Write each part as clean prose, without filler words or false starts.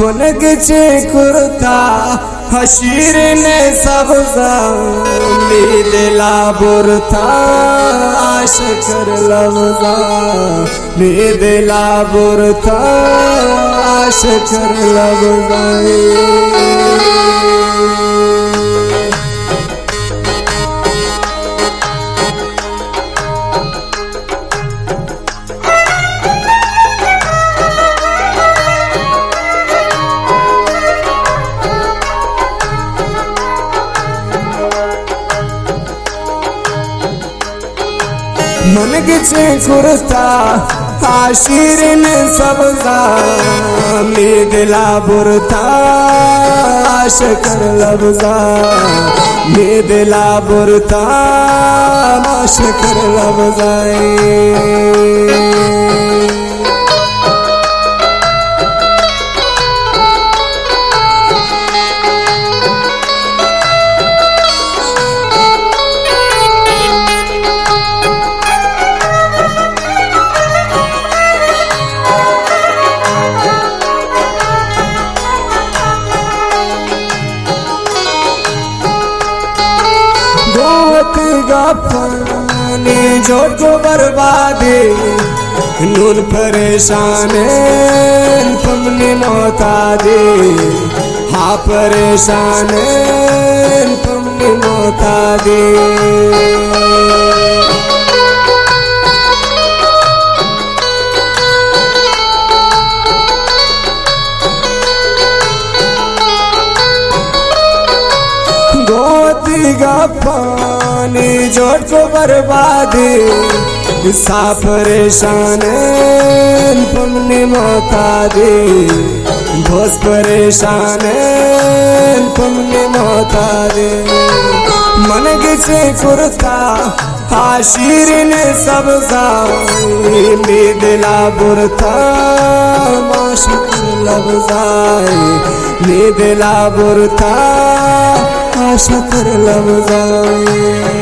मनगचे कुर्ता हशीर ने सबजा दिला बुरता आश कर लवजा दिला बुरता आश कर लवजा मनगचे कुर्ता आशीरन सबजा दिला बुरता आश कर लबजा दिला बुरता आश कर लबजा पानी जोड़ को बर्बादे नून परेशान तुमने मौता दे हाँ परेशान तुमने मौता दे गोदी का पानी जोड़ को बर्बादी सा परेशान तुमने मौता दे दोस्त परेशान तुमने मौता दे मनगचे कुर्ता आशीरन सबजा दिला बुरता माशक लबजाए दिला बुरता आशा कर लबजाए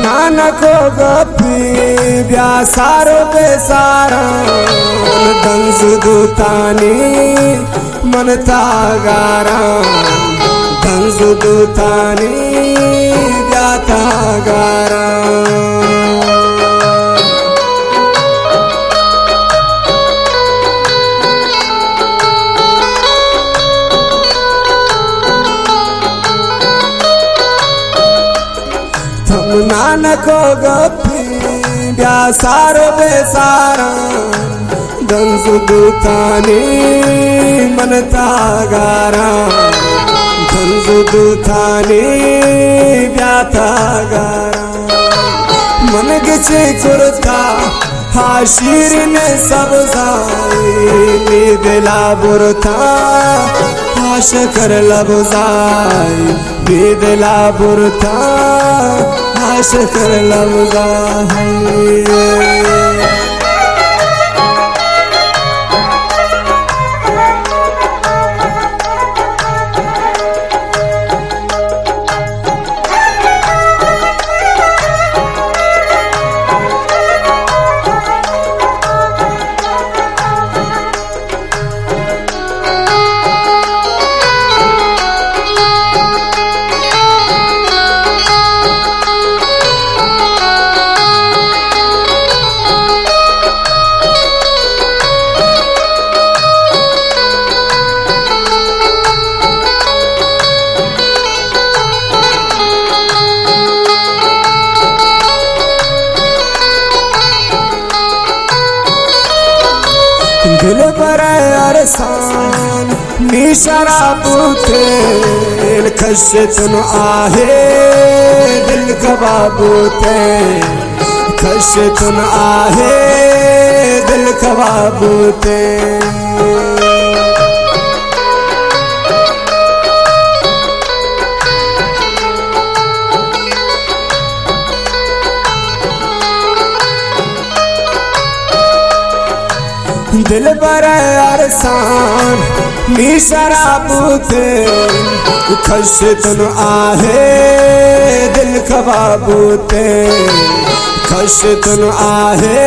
नानको गपी ब्यासारो बेसारा दंस दूतानी मनता गारा दंस दूतानी ब्याता गारा नानको गपी ब्यासारो बेसारा दंस दूतानी मनता गारा दंस दूतानी ब्याता गारा मनगचे कुर्ता आशीरन सबजा दिला बुरता आश कर लबजाए दिला बुरता आश कर लबजाए दिल पर अरसान मिशरा पुतेल खशतन आहे दिल कबाबूते खशतन आहे दिल कबाबूते दिल पर अरसान मिशरा पुतेल खशतन आहे दिल कबाबूते खशतन आहे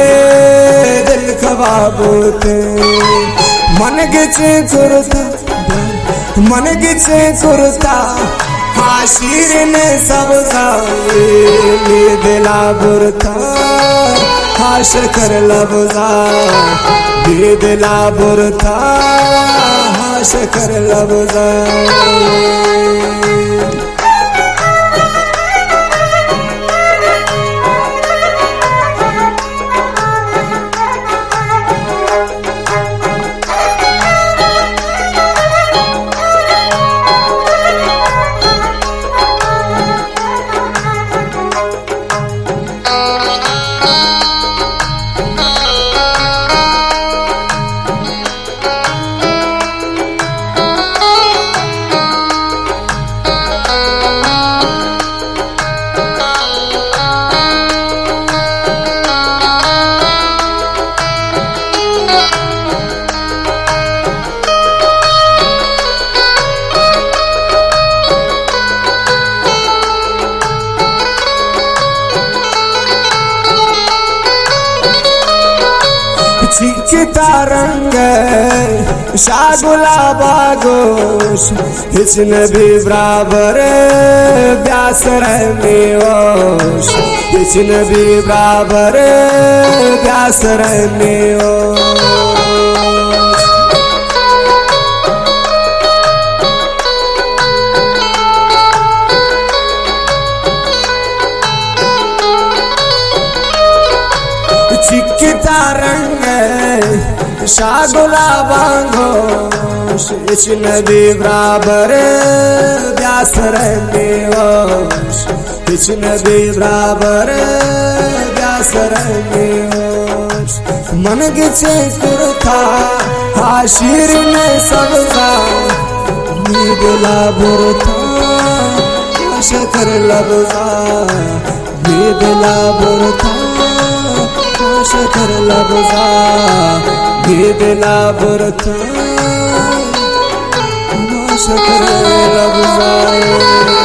दिल कबाबूते मन गिचे कुर्ता हाँ शीर ने सब दिला बुरता हाश कर लबजा दिला बुरता हाश कर लबजा चिकता रंग शागुला बागोश हिचन भी बराबर ब्यासर मेओश हिचन भी बराबर ब्यासर मेओश चिकता रंग शागुला बांगोश इचन भी बराबर ब्यासर मेओश इचन भी बराबर ब्यासर मेओश मन गिचे कुर्ता हाशिर ने सबका दिला बुरता हाश कर लबजा दिला बुरता हाश कर लबजा दिला बुरता हाश कर लबजा